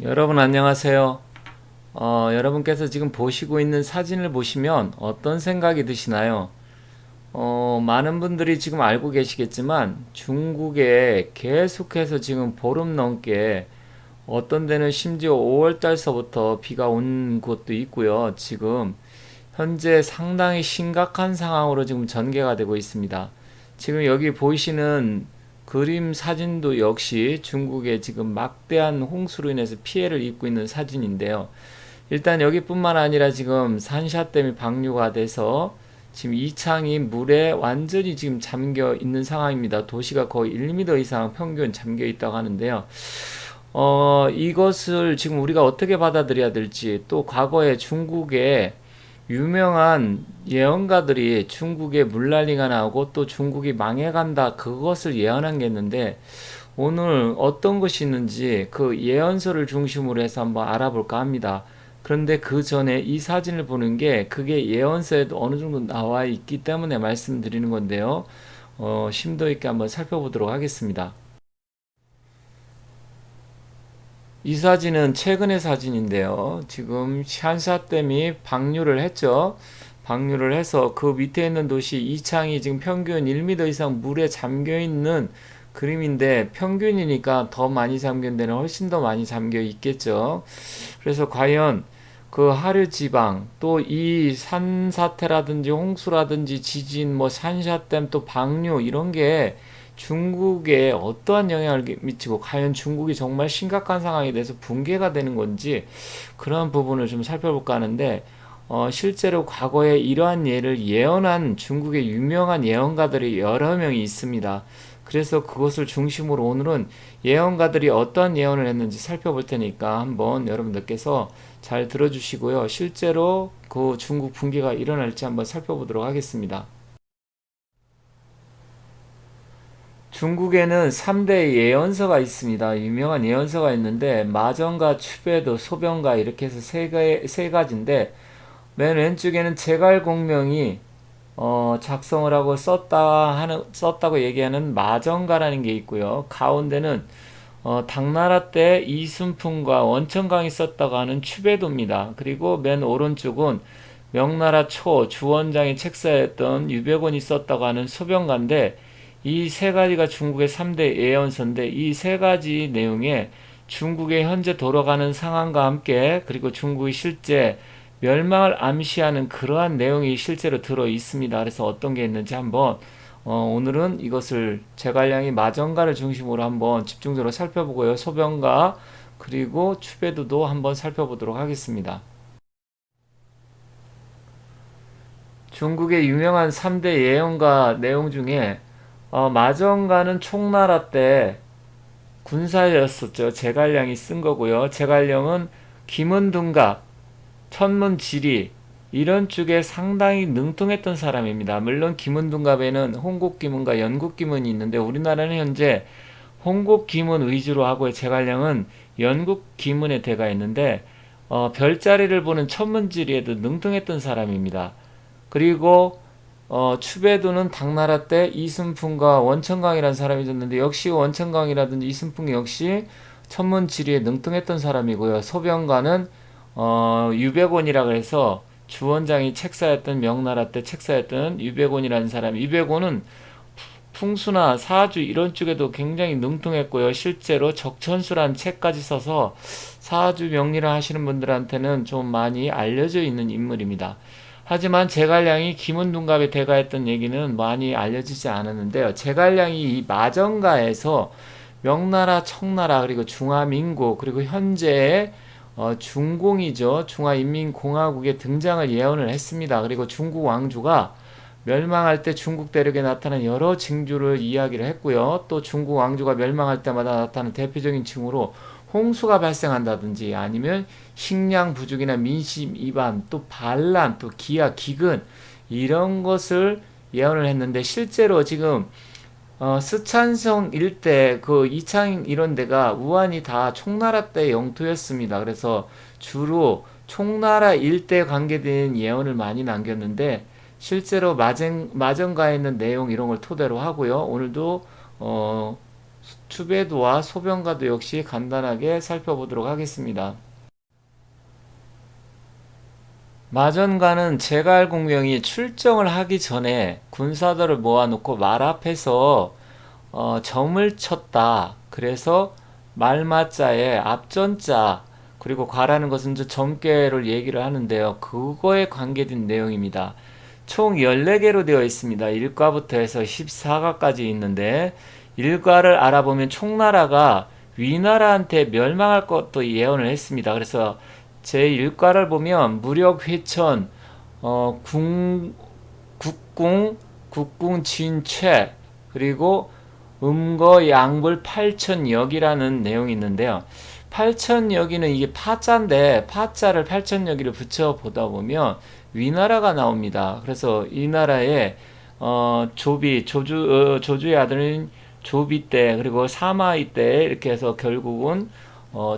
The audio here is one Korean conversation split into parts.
여러분 안녕하세요. 여러분께서 지금 보시고 있는 사진을 보시면 어떤 생각이 드시나요? 많은 분들이 지금 알고 계시겠지만 중국에 계속해서 지금 보름 넘게 어떤 데는 심지어 5월 달서부터 비가 온 곳도 있고요. 지금 현재 상당히 심각한 상황으로 지금 전개가 되고 있습니다. 지금 여기 보이시는 그림 사진도 역시 중국의 지금 막대한 홍수로 인해서 피해를 입고 있는 사진인데요. 일단 여기뿐만 아니라 지금 산샤댐이 방류가 돼서 지금 이창이 물에 완전히 지금 잠겨 있는 상황입니다. 도시가 거의 1m 이상 평균 잠겨 있다고 하는데요. 이것을 지금 우리가 어떻게 받아들여야 될지, 또 과거에 중국에 유명한 예언가들이 중국에 물난리가 나오고 또 중국이 망해간다 그것을 예언한 게 있는데, 오늘 어떤 것이 있는지 그 예언서를 중심으로 해서 한번 알아볼까 합니다. 그런데 그 전에 이 사진을 보는 게 그게 예언서에도 어느 정도 나와 있기 때문에 말씀드리는 건데요. 심도 있게 한번 살펴보도록 하겠습니다. 이 사진은 최근의 사진인데요. 지금 샨샤댐이 방류를 했죠. 방류를 해서 그 밑에 있는 도시 이창이 지금 평균 1m 이상 물에 잠겨 있는 그림인데, 평균이니까 더 많이 잠긴 데는 훨씬 더 많이 잠겨 있겠죠. 그래서 과연 그 하류 지방, 또 이 산사태라든지 홍수라든지 지진, 뭐 샨샤댐, 또 방류 이런 게 중국에 어떠한 영향을 미치고, 과연 중국이 정말 심각한 상황에 대해서 붕괴가 되는 건지, 그런 부분을 좀 살펴볼까 하는데, 실제로 과거에 이러한 예를 예언한 중국의 유명한 예언가들이 여러 명이 있습니다. 그래서 그것을 중심으로 오늘은 예언가들이 어떠한 예언을 했는지 살펴볼 테니까 한번 여러분들께서 잘 들어주시고요. 실제로 그 중국 붕괴가 일어날지 한번 살펴보도록 하겠습니다. 중국에는 3대 예언서가 있습니다. 유명한 예언서가 있는데, 마정가, 추배도, 소병가 이렇게 해서 세 가지인데, 맨 왼쪽에는 제갈공명이 작성을 하고 썼다고 얘기하는 마정가라는 게 있고요. 가운데는 당나라 때 이순풍과 원천강이 썼다고 하는 추배도입니다. 그리고 맨 오른쪽은 명나라 초 주원장이 책사였던 유백원이 썼다고 하는 소병가인데, 이 세 가지가 중국의 3대 예언서인데, 이 세 가지 내용에 중국의 현재 돌아가는 상황과 함께, 그리고 중국의 실제 멸망을 암시하는 그러한 내용이 실제로 들어 있습니다. 그래서 어떤 게 있는지 한번 오늘은 이것을 제갈량이 마정가를 중심으로 한번 집중적으로 살펴보고요. 소병가 그리고 추배도도 한번 살펴보도록 하겠습니다. 중국의 유명한 3대 예언가 내용 중에 마정가는 총나라 때 군사였었죠. 제갈량이 쓴 거고요. 제갈량은 김은둔갑, 천문지리 이런 쪽에 상당히 능통했던 사람입니다. 물론 김은둔갑에는 홍곡기문과 연곡기문이 있는데, 우리나라는 현재 홍곡기문 위주로 하고 제갈량은 연곡기문에 대가 있는데, 별자리를 보는 천문지리에도 능통했던 사람입니다. 그리고 추배도는 당나라 때 이순풍과 원천강이라는 사람이 있었는데, 역시 원천강이라든지 이순풍 역시 천문지리에 능통했던 사람이고요. 소병가는 유백원이라고 해서 주원장이 책사였던, 명나라 때 책사였던 유백원이라는 사람. 유백원은 풍수나 사주 이런 쪽에도 굉장히 능통했고요. 실제로 적천수란 책까지 써서 사주 명리를 하시는 분들한테는 좀 많이 알려져 있는 인물입니다. 하지만 제갈량이 김은둔갑에 대가했던 얘기는 많이 알려지지 않았는데요. 제갈량이 이 마정가에서 명나라, 청나라, 그리고 중화민국, 그리고 현재의 중공이죠. 중화인민공화국의 등장을 예언을 했습니다. 그리고 중국 왕조가 멸망할 때 중국 대륙에 나타난 여러 징조를 이야기를 했고요. 또 중국 왕조가 멸망할 때마다 나타나는 대표적인 징후로 홍수가 발생한다든지, 아니면 식량 부족이나 민심 이반, 또 반란, 또 기아, 기근 이런 것을 예언을 했는데, 실제로 지금 스촨성 일대, 그 이창 이런 데가 우한이 다 총나라 때 영토였습니다. 그래서 주로 총나라 일대 관계된 예언을 많이 남겼는데, 실제로 마정가에 있는 내용 이런 걸 토대로 하고요. 오늘도 추배도와 소변가도 역시 간단하게 살펴보도록 하겠습니다. 마전가는 제갈공명이 출정을 하기 전에 군사들을 모아놓고 말 앞에서 점을 쳤다. 그래서 말마자에 앞전자 그리고 가라는 것은 이제 점괘를 얘기를 하는데요. 그거에 관계된 내용입니다. 총 14개로 되어 있습니다. 1과부터 해서 14과까지 있는데 1과를 알아보면 총나라가 위나라한테 멸망할 것도 예언을 했습니다. 그래서 제1과를 보면 무력 회천, 어, 궁, 국궁, 국궁 진최, 그리고 음거 양불 팔천역이라는 내용이 있는데요. 팔천역이는 이게 파자인데 파자를 팔천역이를 붙여 보다 보면 위나라가 나옵니다. 그래서 이 나라에 조주의 아들인 조비 때 그리고 사마이 때 이렇게 해서 결국은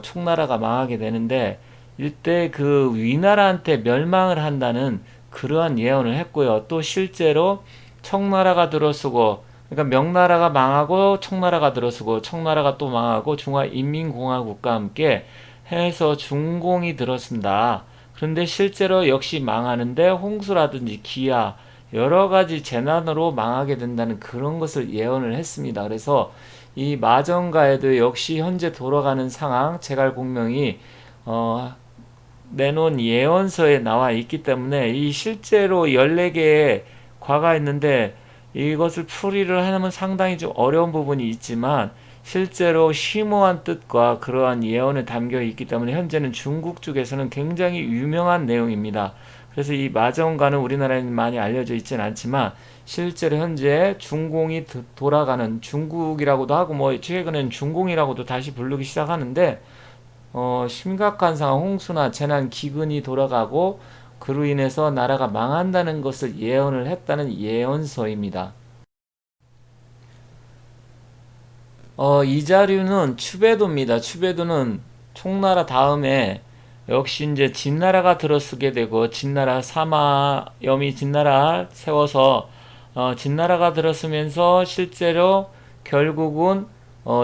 총나라가 망하게 되는데 이때 그 위나라한테 멸망을 한다는 그러한 예언을 했고요. 또 실제로 청나라가 들어서고 그러니까 명나라가 망하고 청나라가 들어서고 청나라가 또 망하고 중화인민공화국과 함께 해서 중공이 들어선다. 그런데 실제로 역시 망하는데 홍수라든지 기아 여러 가지 재난으로 망하게 된다는 그런 것을 예언을 했습니다. 그래서 이 마정가에도 역시 현재 돌아가는 상황 제갈공명이 어, 내놓은 예언서에 나와 있기 때문에 이 실제로 14개의 과가 있는데 이것을 풀이를 하면 상당히 좀 어려운 부분이 있지만 실제로 심오한 뜻과 그러한 예언에 담겨 있기 때문에 현재는 중국 쪽에서는 굉장히 유명한 내용입니다. 그래서 이 마정가는 우리나라에는 많이 알려져 있지는 않지만 실제로 현재 중공이 돌아가는 중국이라고도 하고 뭐 최근엔 중공이라고도 다시 부르기 시작하는데 심각한 상황, 홍수나 재난, 기근이 돌아가고 그로 인해서 나라가 망한다는 것을 예언을 했다는 예언서입니다. 이 자료는 추배도입니다. 추배도는 총나라 다음에 역시 이제 진나라가 들어서게 되고 진나라 사마염이 진나라 세워서 진나라가 들어서면서 실제로 결국은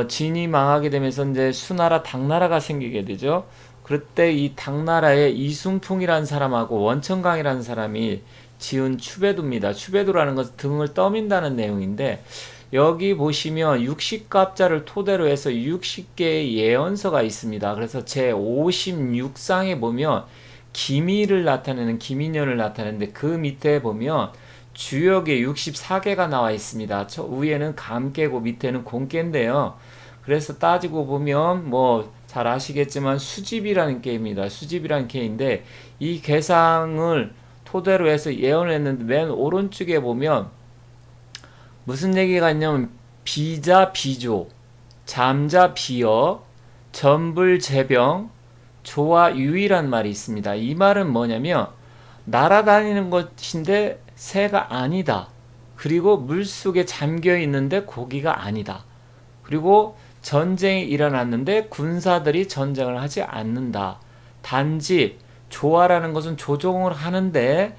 진이 망하게 되면서 이제 수나라 당나라가 생기게 되죠. 그때 이 당나라의 이순풍이라는 사람하고 원천강이라는 사람이 지은 추배도입니다. 추배도라는 것은 등을 떠민다는 내용인데 여기 보시면 60갑자를 토대로 해서 60개의 예언서가 있습니다. 그래서 제 56상에 보면 기미를 나타내는 기민년을 나타내는데 그 밑에 보면 주역에 64개가 나와 있습니다. 저 위에는 감개고 밑에는 공개인데요. 그래서 따지고 보면 뭐 잘 아시겠지만 수집이라는 게입니다. 수집이라는 게인데 이 개상을 토대로 해서 예언을 했는데 맨 오른쪽에 보면 무슨 얘기가 있냐면 비자 비조, 잠자 비어, 전불 제병, 조와 유이란 말이 있습니다. 이 말은 뭐냐면 날아다니는 것인데 새가 아니다. 그리고 물속에 잠겨 있는데 고기가 아니다. 그리고 전쟁이 일어났는데 군사들이 전쟁을 하지 않는다. 단지 조화라는 것은 조종을 하는데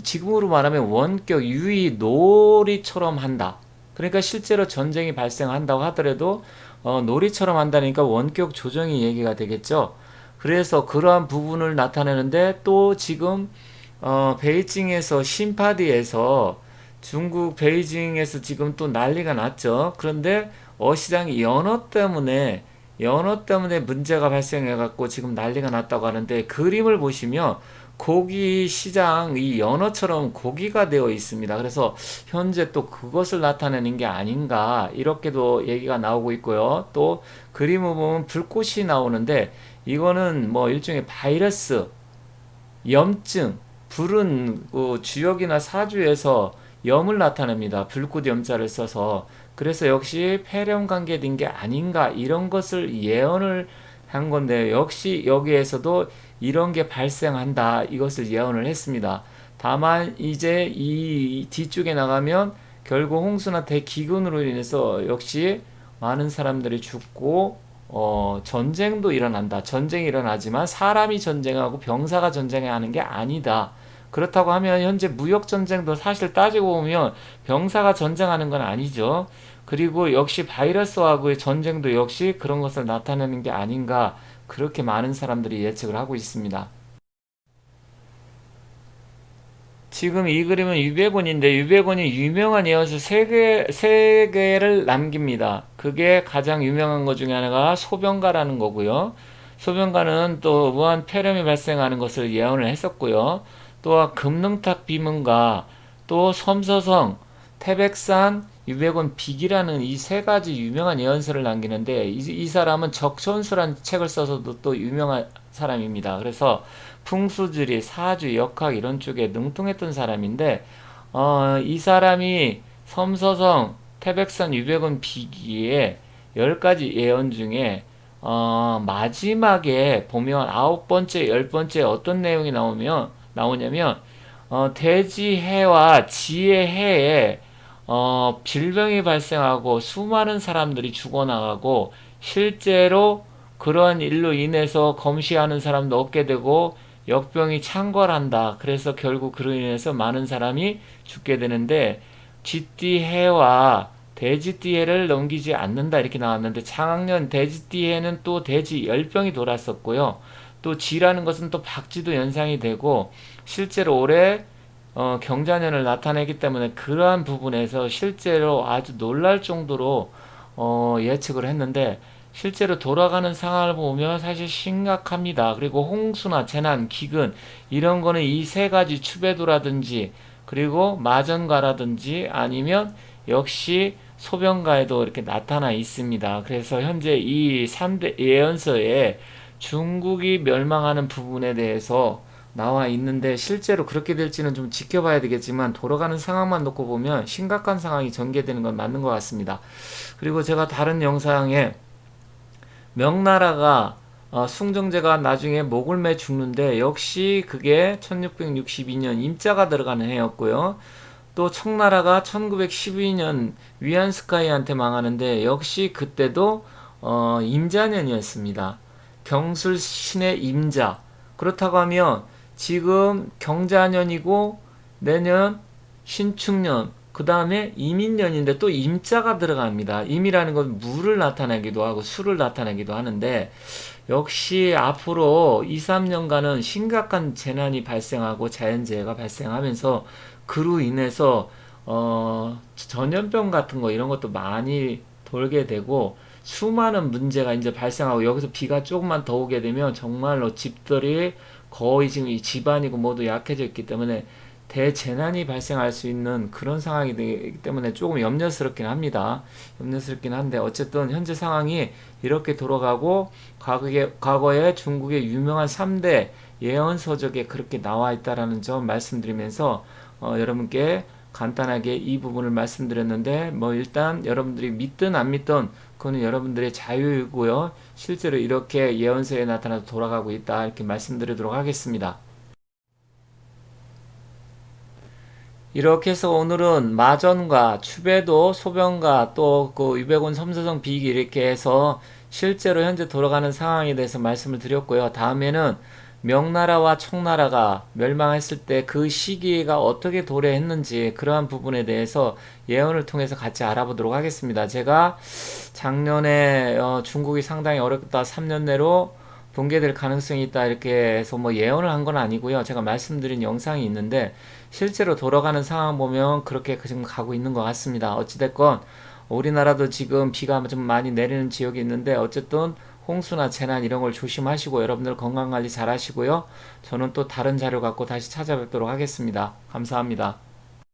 지금으로 말하면 원격 유의 놀이처럼 한다. 그러니까 실제로 전쟁이 발생한다고 하더라도 놀이처럼 한다니까 원격 조정이 얘기가 되겠죠. 그래서 그러한 부분을 나타내는데 또 지금 베이징에서 신파디에서 중국 베이징에서 지금 또 난리가 났죠. 그런데 어시장이 연어 때문에 문제가 발생해 갖고 지금 난리가 났다고 하는데 그림을 보시면 고기 시장 이 연어처럼 고기가 되어 있습니다. 그래서 현재 또 그것을 나타내는 게 아닌가 이렇게도 얘기가 나오고 있고요. 또 그림을 보면 불꽃이 나오는데 이거는 뭐 일종의 바이러스, 염증, 불은 그 주역이나 사주에서 염을 나타냅니다. 불꽃 염자를 써서 그래서 역시 폐렴 관계된 게 아닌가 이런 것을 예언을 한 건데 역시 여기에서도 이런 게 발생한다 이것을 예언을 했습니다. 다만 이제 이 뒤쪽에 나가면 결국 홍수나 대기근으로 인해서 역시 많은 사람들이 죽고 전쟁도 일어난다. 전쟁이 일어나지만 사람이 전쟁하고 병사가 전쟁하는 게 아니다. 그렇다고 하면 현재 무역 전쟁도 사실 따지고 보면 병사가 전쟁하는 건 아니죠. 그리고 역시 바이러스하고의 전쟁도 역시 그런 것을 나타내는 게 아닌가, 그렇게 많은 사람들이 예측을 하고 있습니다. 지금 이 그림은 유배곤인데, 유배곤이 유명한 예언서 세 개를 남깁니다. 그게 가장 유명한 것 중에 하나가 소변가라는 거고요. 소변가는 또 무한 폐렴이 발생하는 것을 예언을 했었고요. 또 금능탁 비문가, 또 섬서성, 태백산, 유배곤 비기라는 이 세 가지 유명한 예언서를 남기는데, 이 사람은 적천수라는 책을 써서도 또 유명한 사람입니다. 그래서 풍수지리, 사주, 역학 이런 쪽에 능통했던 사람인데, 이 사람이 섬서성, 태백산, 유백원 비기의 10가지 예언 중에 마지막에 보면 아홉 번째, 열 번째 어떤 내용이 나오냐면, 대지해와 지혜해에 질병이 발생하고 수많은 사람들이 죽어나가고, 실제로 그러한 일로 인해서 검시하는 사람도 없게 되고 역병이 창궐한다. 그래서 결국 그로 인해서 많은 사람이 죽게 되는데, 쥐띠해와 돼지띠해를 넘기지 않는다 이렇게 나왔는데, 장학년 돼지띠해는 또 돼지 열병이 돌았었고요. 또 쥐라는 것은 또 박쥐도 연상이 되고, 실제로 올해 경자년을 나타내기 때문에 그러한 부분에서 실제로 아주 놀랄 정도로 예측을 했는데, 실제로 돌아가는 상황을 보면 사실 심각합니다. 그리고 홍수나 재난, 기근 이런 거는 이 세 가지 추배도라든지, 그리고 마전가라든지, 아니면 역시 소변가에도 이렇게 나타나 있습니다. 그래서 현재 이 3대 예언서에 중국이 멸망하는 부분에 대해서 나와 있는데, 실제로 그렇게 될지는 좀 지켜봐야 되겠지만 돌아가는 상황만 놓고 보면 심각한 상황이 전개되는 건 맞는 것 같습니다. 그리고 제가 다른 영상에 명나라가 숭정제가 나중에 목을 매 죽는데, 역시 그게 1662년 임자가 들어가는 해였고요. 또 청나라가 1912년 위안스카이한테 망하는데, 역시 그때도 임자년이었습니다. 경술신의 임자. 그렇다고 하면 지금 경자년이고 내년 신축년, 그 다음에 임인년인데 또 임자가 들어갑니다. 임이라는 건 물을 나타내기도 하고 수를 나타내기도 하는데, 역시 앞으로 2, 3년간은 심각한 재난이 발생하고 자연재해가 발생하면서 그로 인해서 전염병 같은 거 이런 것도 많이 돌게 되고, 수많은 문제가 이제 발생하고, 여기서 비가 조금만 더 오게 되면 정말로 집들이 거의 지금 이 집안이고 모두 약해져 있기 때문에 대재난이 발생할 수 있는 그런 상황이 되기 때문에 조금 염려스럽긴 합니다. 염려스럽긴 한데, 어쨌든 현재 상황이 이렇게 돌아가고, 과거에 중국의 유명한 3대 예언 서적에 그렇게 나와 있다라는 점 말씀드리면서 여러분께 간단하게 이 부분을 말씀드렸는데, 뭐 일단 여러분들이 믿든 안 믿든 그거는 여러분들의 자유이고요. 실제로 이렇게 예언서에 나타나서 돌아가고 있다 이렇게 말씀드리도록 하겠습니다. 이렇게 해서 오늘은 마전과 추배도, 소변과 또 그 유백원 섬서성 비기 이렇게 해서 실제로 현재 돌아가는 상황에 대해서 말씀을 드렸고요. 다음에는 명나라와 청나라가 멸망했을 때 그 시기가 어떻게 도래했는지, 그러한 부분에 대해서 예언을 통해서 같이 알아보도록 하겠습니다. 제가 작년에 중국이 상당히 어렵다, 3년 내로 붕괴될 가능성이 있다 이렇게 해서 뭐 예언을 한 건 아니고요. 제가 말씀드린 영상이 있는데, 실제로 돌아가는 상황 보면 그렇게 지금 가고 있는 것 같습니다. 어찌됐건 우리나라도 지금 비가 좀 많이 내리는 지역이 있는데, 어쨌든 홍수나 재난 이런 걸 조심하시고 여러분들 건강관리 잘 하시고요. 저는 또 다른 자료 갖고 다시 찾아뵙도록 하겠습니다. 감사합니다.